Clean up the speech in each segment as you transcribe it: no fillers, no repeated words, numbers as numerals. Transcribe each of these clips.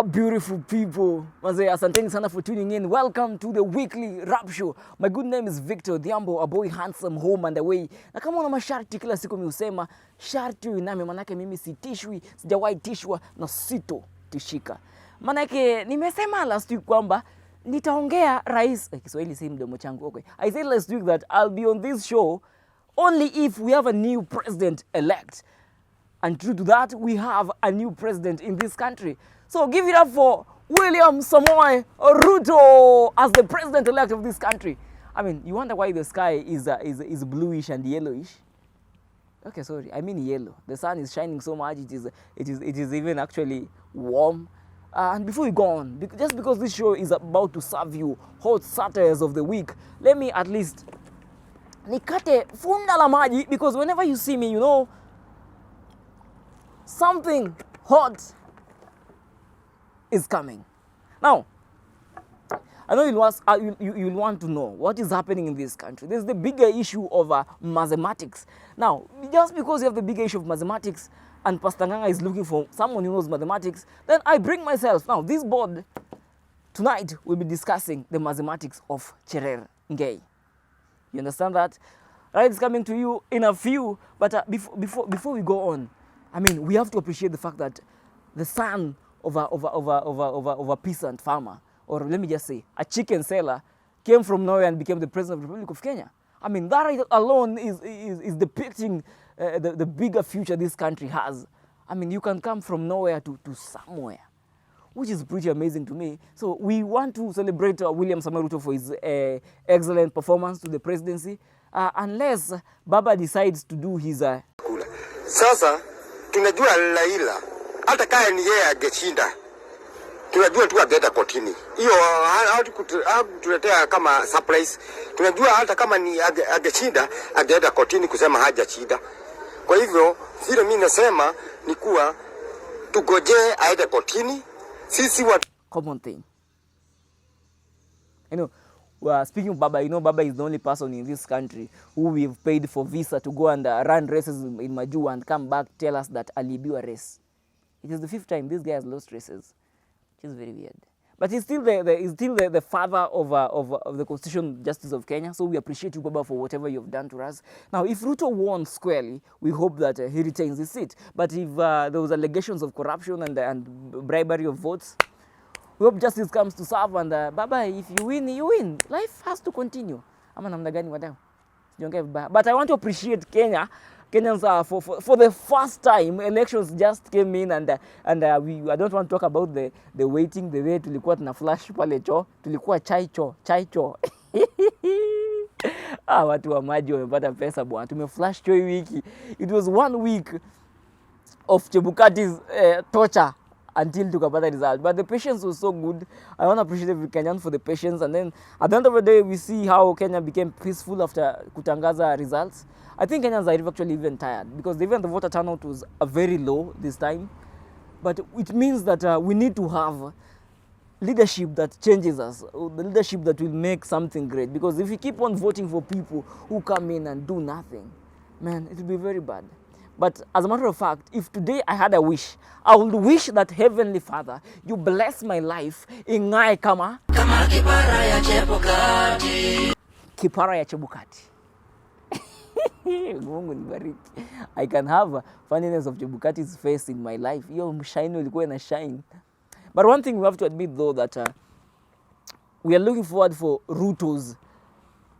Beautiful people. Mazee, asanteni sana for tuning in. Welcome to the weekly rap show. My good name is Victor Dhiambo, a boy handsome, home and away. Na kama una masharti kila siku mimi husema, sharti uiname, manake mimi sitishwi, sijawahi tishwa na sito tishika. Manake nimesema last week kwamba nitaongea rais, Kiswahili si mdomo changu. Okay. I said last week that I'll be on this show only if we have a new president elect. And true to that, we have a new president in this country. So give it up for William Samoei Ruto as the president-elect of this country. I mean, you wonder why the sky is bluish and yellowish. Okay, sorry, I mean yellow. The sun is shining so much, it is even actually warm. And before we go on, just because this show is about to serve you hot satires of the week, let me at least nikate funda la maji, because whenever you see me, you know, something hot is coming. Now, I know you'll want to know what is happening in this country. There's the bigger issue of mathematics. Now, just because you have the bigger issue of mathematics and Pastor Nganga is looking for someone who knows mathematics, then I bring myself. Now, this board tonight will be discussing the mathematics of Cherer Ngei. You understand that? Right, it's coming to you in a few, but before we go on, I mean, we have to appreciate the fact that the son of a peasant farmer, or let me just say, a chicken seller, came from nowhere and became the president of the Republic of Kenya. I mean, that alone is depicting the bigger future this country has. I mean, you can come from nowhere to somewhere, which is pretty amazing to me. So we want to celebrate William Samoei Ruto for his excellent performance to the presidency, unless Baba decides to do his... Sasa, tunajua Laila, hata kaya ni yeye angeshinda, tunajua tu angeenda kotini. Hiyo hatukutuletea kama surprise. Tunajua hata kama ni angeshinda, angeenda kotini kusema hajashinda. Kwa hivyo vile mimi nasema ni kuwa tugojee aende kotini. Sisi common thing. You know, speaking of Baba, you know Baba is the only person in this country who we've paid for visa to go and run races in Maju and come back tell us that alibiwa race. It is the 5th time this guy has lost races, which is very weird. But he's still the father of the Constitutional Justice of Kenya. So we appreciate you, Baba, for whatever you've done to us. Now, if Ruto won squarely, we hope that he retains his seat. But if there was allegations of corruption and bribery of votes, we hope justice comes to serve. And Baba, if you win, you win. Life has to continue. Ama namna gani wadau? But I want to appreciate Kenyans for the first time. Elections just came in and I don't want to talk about the waiting, the way tulikuwa tuna flash pale cho, tulikuwa chai cho. Watu wa maji wamepata pesa bwana. Tumeflash cho wiki. It was 1 week of Chebukati's torture until tukapata result. But the patience was so good. I want to appreciate every Kenyan for the patience. And then at the end of the day, we see how Kenya became peaceful after kutangaza results. I think Kenyans are actually even tired because even the voter turnout was very low this time. But it means that we need to have leadership that changes us, the leadership that will make something great. Because if we keep on voting for people who come in and do nothing, man, it will be very bad. But as a matter of fact, if today I had a wish, I would wish that Heavenly Father, you bless my life ingae kama kipara ya Chebukati. Kipara ya Chebukati. Mungu nibariki. I can have funniness of Chebukati's face in my life. Yo shine ilikuwa ina shine. But one thing we have to admit though that we are looking forward for Ruto's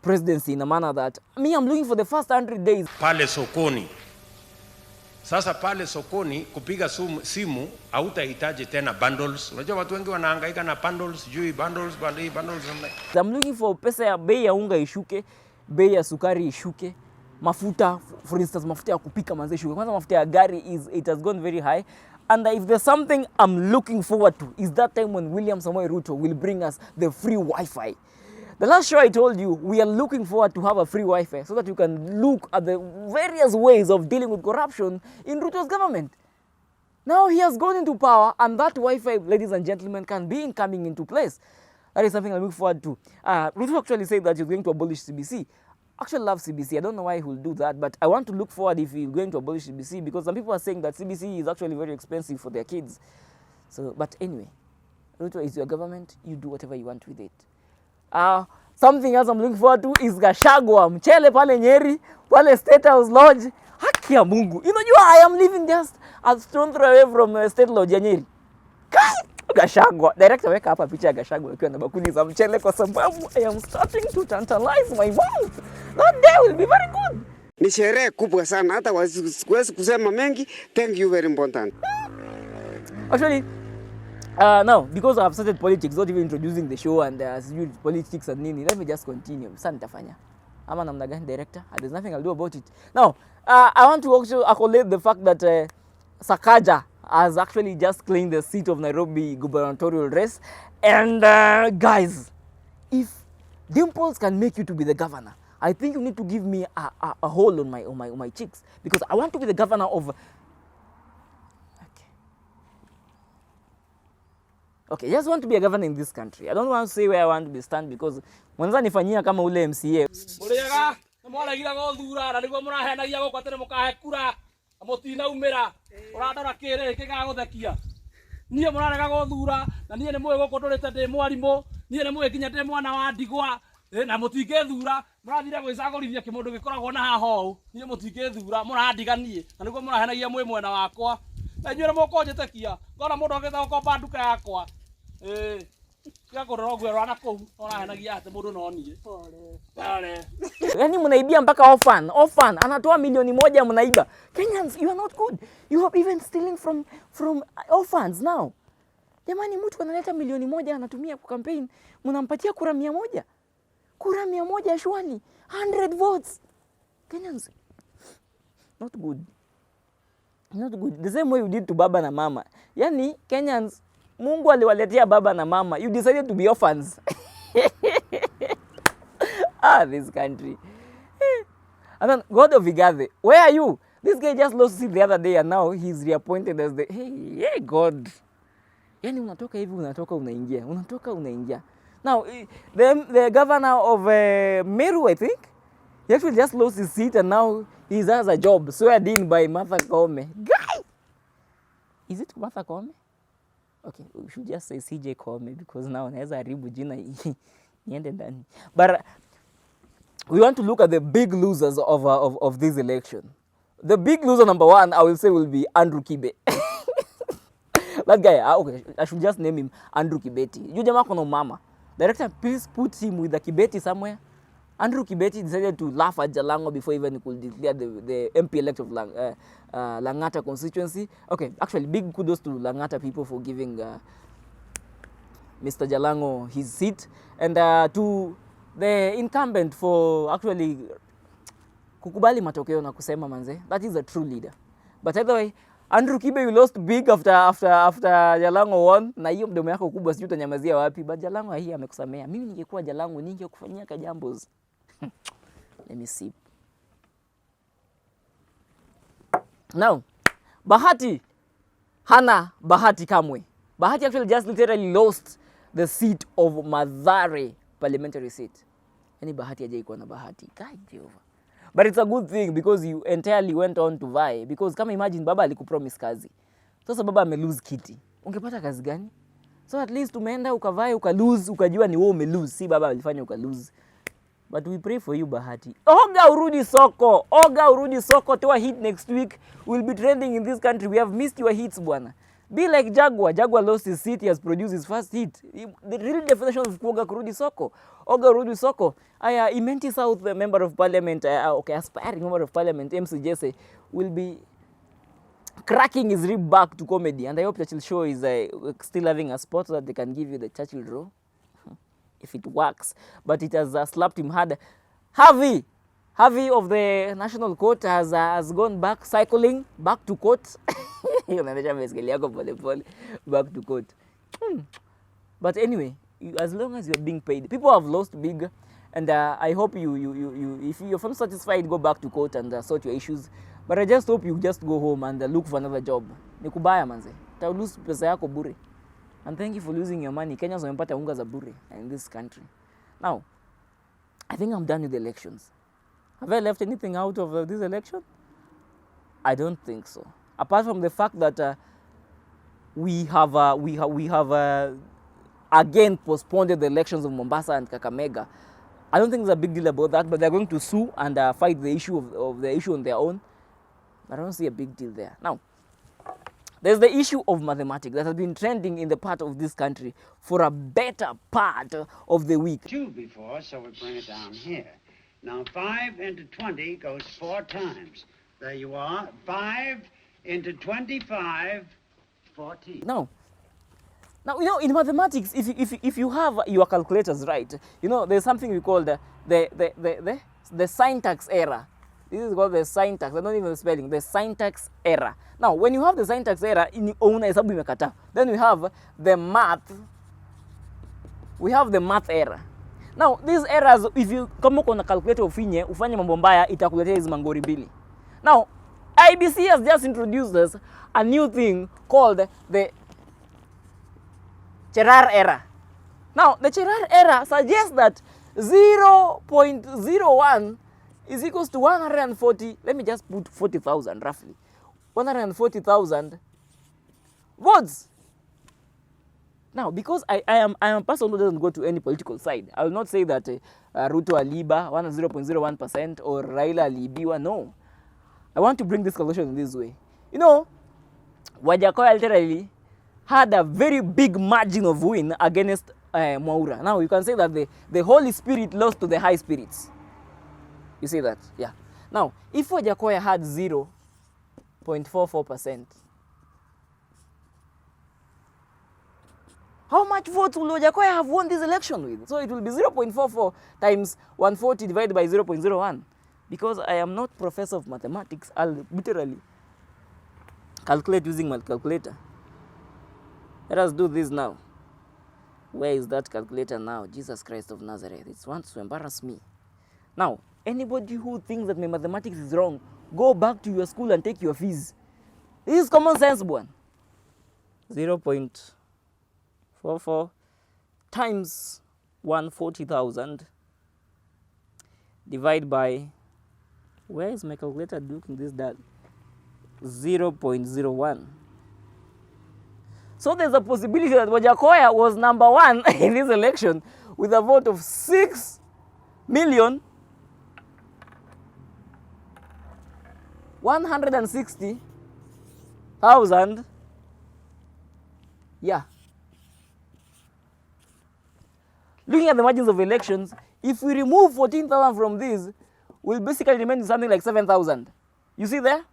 presidency in a manner that I'm looking for the first 100 days. Pale sokoni. Sasa pale sokoni kupiga simu hautahitaji tena bundles. Unajua watu wengi wanahangaika na bundles, bundles. I'm looking for pesa ya bei ya unga ishuke, bei ya sukari ishuke, mafuta, for instance, mafuta ya kupika manze ishuke. Kwanza mafuta ya gari it has gone very high. And if there's something I'm looking forward to, is that time when William Samoei Ruto will bring us the free Wi-Fi. The last show I told you, we are looking forward to have a free Wi-Fi so that you can look at the various ways of dealing with corruption in Ruto's government. Now he has gone into power and that Wi-Fi, ladies and gentlemen, can be coming into place. That is something I look forward to. Ruto actually said that he's going to abolish CBC. Actually love CBC. I don't know why he will do that, but I want to look forward if he's going to abolish CBC because some people are saying that CBC is actually very expensive for their kids. So, but anyway, Ruto is your government, you do whatever you want with it. Something else I'm looking forward to is Gachagua, mchele pale Nyeri, pale State House Lodge. Haki ya Mungu. Unajua I am living just a stone throw away from State Lodge ya Nyeri. Gachagua. Director, weka hapa picha ya Gachagua akiwa na bakuli za mchele kwa sababu I am starting to tantalize my mouth. That day will be very good. Ni sherehe kubwa sana, hata siwezi kusema mengi. Thank you very important. Actually, now, because I've started politics, not even introducing the show and politics and nini, let me just continue. Sasa nitafanya. Ama namna gani director? There's nothing I'll do about it. Now, I want to also accolade the fact that Sakaja has actually just claimed the seat of Nairobi gubernatorial race. And guys, if Dimples can make you to be the governor, I think you need to give me a hole on my cheeks, because I want to be the governor of. Okay, I just want to be a governor in this country. I don't want to say where I want to be stand because mwanza nifanyia kama ule MCA. Muriega, mwala gira go thura na niguo murahenagia go kwatene mukahe kura. Mutina umira. Uradora kire kiga guthekia. Nie murarega go thura na nie ni mwe go kondorete ndi mwarimu, nie ni mwe kinya ndi mwana wa ndigwa. Na mutinge thura, murathire gwicagurithia kimundu gikoragwo na haho. Nie mutinge thura, murandiganie. Na niguo murahenagia mwe mwena wakwa. Na inyuĩ nĩ mũkũnjĩtĩkia ngona mũndũ agĩtha gũkomba nduka yakwa gakũrora ũguo rwana kũu ũrahenagia atĩ mũndũ no niĩ pole. Yaani mnaibia mpaka orphan anatoa milioni moja mnaiba. Kenyans, you are not good. You are even stealing from orphans now. Jamani, mtu analeta milioni moja anatumia kwa campaign, mnampatia kura 100. Kura 100 shwani. 100 votes. Kenyans, not good. Not good. The same way you did to baba na mama. Yani, Kenyans, Mungu aliwaletea baba na mama. You decided to be orphans. This country. And then, God of Igathe, where are you? This guy just lost it the other day and now he's reappointed as the... Hey, God. Yani, unatoka hivi, unatoka unaingia. Unatoka unaingia. Now, the governor of Meru, I think, he actually just lost his seat and now he has a job sweared in by Martha Koome. Guy! Is it Martha Koome? Okay, we should just say CJ Koome because now naweza haribu jina niende ndani. But we want to look at the big losers of this election. The big loser number one, I will say, will be Andrew Kibe. That guy, okay, I should just name him Andrew Kibeti. You jamaa kono mama. Director, please put him with the Kibeti somewhere. Andrew Kibeti decided to laugh at Jalango before even he could declare the MP elect of Langata constituency. Okay, actually, big kudos to Langata people for giving Mr. Jalango his seat, and to the incumbent for actually kukubali matokeo na kusema manze, that is a true leader. But either way, Andrew Kibe, you lost big after Jalango won, na hiyo mdomo yako kubwa sijui utanyamazia wapi, but Jalango hii amekusamea. Mimi ningekuwa Jalango ningekufanyia kajambos. Let me see. Now, Bahati hana bahati kamwe. Bahati actually just literally lost the seat of Mathare parliamentary seat. Yani Bahati hajaikuwa na bahati. God Jehovah. But it's a good thing because you entirely went on to vie. Because kama imagine baba alikupromise kazi. Sasa baba amelose kiti. Ungepata kazi gani? So at least umeenda ukavai ukalose ukajua ni wewe umelose, si baba alifanya ukalose. But we pray for you, Bahati. Oga urudi soko. Oga urudi soko. Toa hit next week. We'll be trending in this country. We have missed your hits, bwana. Be like Jaguar. Jaguar lost his seat. He has produced his first hit. The real definition of Oga kurudi soko. Oga urudi soko. Imenti South, the member of parliament, aspiring member of parliament, MC Jesse, will be cracking his rib back to comedy. And I hope Churchill Show is still having a spot so that they can give you the Churchill Draw. If it works, but it has slapped him hard. Harvey of the National Court has gone back cycling back to court. Back to court. But anyway, as long as you're being paid, people have lost big, and I hope you if you're not satisfied, go back to court and sort your issues. But I just hope you just go home and look for another job. Nikubaya manze, ta lose pesa yako bure. And thank you for losing your money. Kenyans wamepata unga za bure in this country. Now, I think I'm done with the elections. Have I left anything out of this election? I don't think so. Apart from the fact that we have again postponed the elections of Mombasa and Kakamega. I don't think there's a big deal about that, but they're going to sue and fight the issue of the issue on their own. I don't see a big deal there. Now, there's the issue of mathematics that has been trending in the part of this country for a better part of the week. 2 before, so we bring it down here. Now 5 into 20 goes 4 times. There you are. 5 into 25, 14. Now, you know, in mathematics, if you have your calculators right, you know, there's something we call the syntax error. This is called the syntax. I don't even the spelling. The syntax error. Now, when you have the syntax error, then we have the math. We have the math error. Now, these errors, if you come on a calculator ufinye, ufanye mambo mbaya, itakuletea hizi mangori mbili. Now, IBC has just introduced us a new thing called the Cherrar error. Now, the Cherrar error suggests that 0.01 is equals to 140, let me just put 40,000 roughly, 140,000 votes. Now, because I am a person who doesn't go to any political side, I will not say that Ruto aliba 0.01% or Raila alibiwa. No. I want to bring this calculation in this way. You know, Wajakoya literally had a very big margin of win against Mwaura. Now, you can say that the Holy Spirit lost to the high spirits. You see that? Yeah. Now, if Wajakoya had 0.44%, how much votes will Wajakoya have won this election with? So it will be 0.44 times 140 divided by 0.01. Because I am not professor of mathematics, I'll literally calculate using my calculator. Let us do this now. Where is that calculator now? Jesus Christ of Nazareth. It wants to embarrass me. Now, anybody who thinks that my mathematics is wrong, go back to your school and take your fees. This is common sense, one. 0.44 times 140,000 divide by, where is my calculator looking this data? 0.01. So there's a possibility that Wajakoya was number 1 in this election with a vote of 6,160,000. Yeah. Looking at the margins of elections, if we remove 14,000 from this, we'll basically remain something like 7,000. You see there?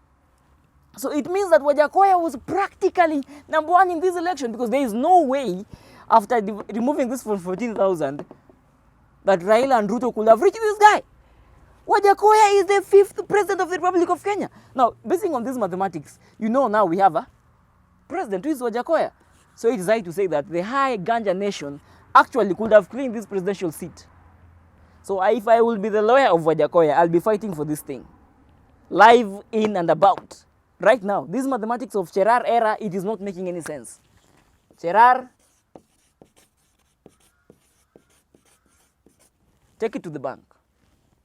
So it means that Wajakoya was practically number 1 in this election, because there is no way, after removing this from 14,000, that Raila and Ruto could have reached this guy. Wajakoya is the 5th president of the Republic of Kenya. Now, basing on this mathematics, you know now we have a president who is Wajakoya. So it is right to say that the high Ganja nation actually could have claimed this presidential seat. So if I will be the lawyer of Wajakoya, I'll be fighting for this thing. Live in and about. Right now, this mathematics of Cherrar error, it is not making any sense. Cherrar, take it to the bank.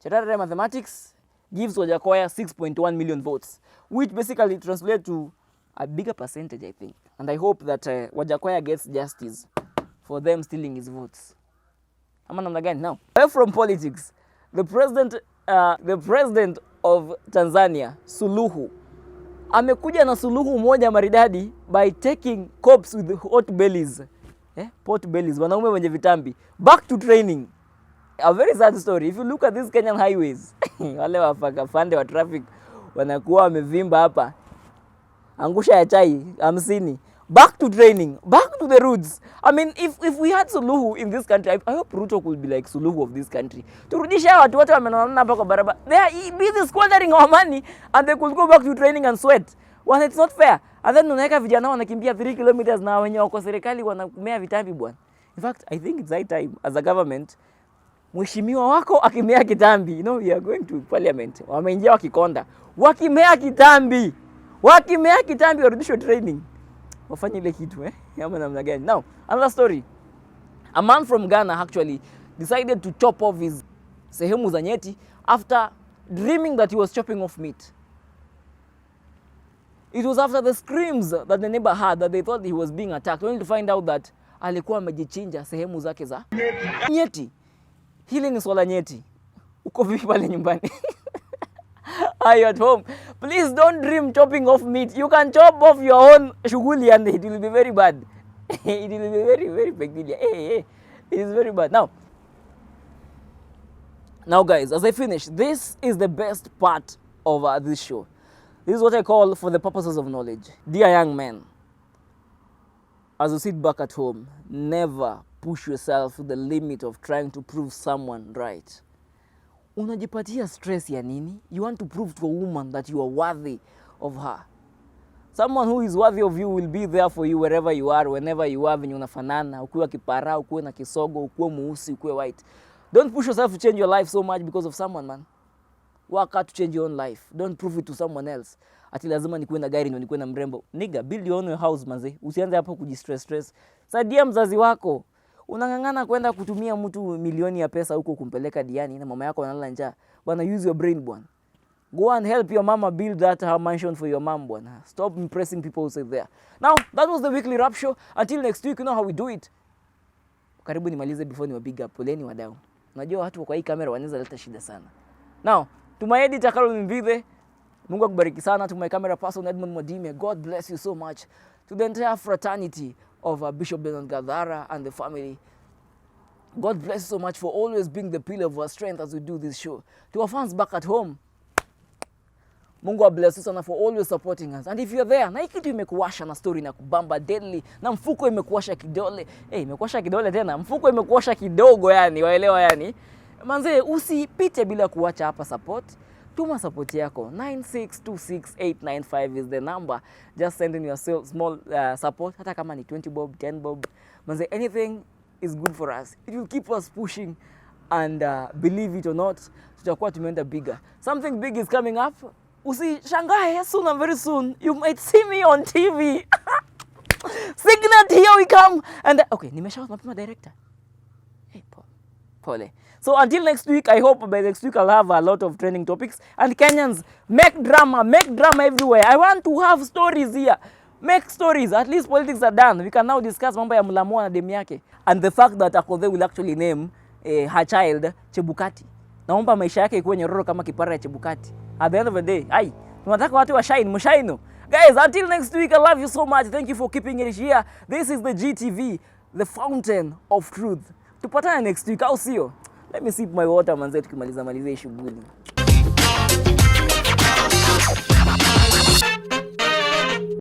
Cherrar error mathematics gives Wajakoya 6.1 million votes, which basically translates to a bigger percentage, I think. And I hope that Wajakoya gets justice for them stealing his votes. Again, now, away from politics, the president of Tanzania, Suluhu, amekuja na suluhu moja maridadi by taking cops with hot bellies, pot bellies, wanaume wenye vitambi, back to training. A very sad story. If you look at these Kenyan highways, wale wafande wa traffic wanakuwa wamevimba hapa, angusha ya chai 50. Back to training, back to the roots. I mean, if we had Suluhu in this country, I hope Ruto could be like Suluhu of this country. Turudisha watu wote wamenona hapa kwa barabara. They are busy squandering our money and they could go back to training and sweat. Well, it's not fair. And then unaweka vijana wanakimbia 3 kilometers na wenye wako serikali wanamea vitambi bwana. In fact, I think it's high time as a government, mheshimiwa wako akimea kitambi. You know, we are going to parliament. Wameingia wakikonda. Wakimea kitambi. Wakimea kitambi warudishwe training. Wafanye ile kitu Now, another story. A man from Ghana actually decided to chop off his sehemu za nyeti after dreaming that he was chopping off meat. It was after the screams that the neighbor had that they thought he was being attacked, only to find out that alikuwa amejichinja sehemu zake za nyeti. Hili ni swala nyeti. Uko vipi pale nyumbani? Are you at home? Please don't dream chopping off meat. You can chop off your own shughuli and it will be very bad. It will be very, very peculiar. Hey, it is very bad. Now guys, as I finish, this is the best part of this show. This is what I call for the purposes of knowledge. Dear young men, as you sit back at home, never push yourself to the limit of trying to prove someone right. Unajipatia stress ya nini? You want to prove to a woman that you are worthy of her. Someone who is worthy of you will be there for you wherever you are, whenever you are, venye unafanana, ukuwe kipara, ukuwe na kisogo, ukuwe mweusi, ukuwe white. Don't push yourself to change your life so much because of someone, man. Work hard to change your own life. Don't prove it to someone else. Ati lazima nikuwe na gari, nikuwe na mrembo. Nigga, build your own house, manze. Usianze hapo kujistress. Saidia mzazi wako. Unang'ang'ana kwenda kutumia mtu milioni ya pesa huko kumpeleka diani na mama yako analala njaa. Bwana, use your brain, bwana. Go and help your mama build that mansion for your mom, bwana. Stop impressing people who say there. Now, that was the weekly rap show. Until next week, you know how we do it. Karibu nimalize before ni big up. Poleni wadau. Unajua watu kwa hii kamera wanaweza leta shida sana. Now, to my editor Carol Mvide, Mungu akubariki sana. To my camera person Edmund Modime, God bless you so much. To the entire fraternity of Bishop Bernard Gadara and the family, God bless you so much for always being the pillar of our strength as we do this show. To our fans back at home, Mungu bless you sana for always supporting us. And if you're there, na kitu imekuwasha na story na kubamba deadly, na mfuko imekuwasha kidole, imekuwasha kidole tena, mfuko imekuwasha kidogo yani, waelewa yani. Manze, usipite bila kuacha hapa support. Tuma support yako. 9626895 is the number. Just send in your small support. Hata kama ni 20 bob, 10 bob. Manze, anything is good for us. It will keep us pushing, and believe it or not, tutakuwa tumeenda bigger. Something big is coming up. Usishangae, soon and very soon you might see me on TV. Signet, here we come. And okay, nimeshout mapema director. Hey, pole. So until next week, I hope by next week I'll have a lot of trending topics. And Kenyans, make drama everywhere. I want to have stories here. Make stories. At least politics are done. We can now discuss mambo ya Mlamua na demu yake. And the fact that Akothee will actually name her child Chebukati. Naomba maisha yake ikuwe nyororo kama kipara ya Chebukati. At the end of the day, tunataka watu wa shine, mshaino. Guys, until next week, I love you so much. Thank you for keeping it here. This is the GTV, the fountain of truth. Tupatane next week, au sio? Let me sip my water manze tukimaliza shughuli.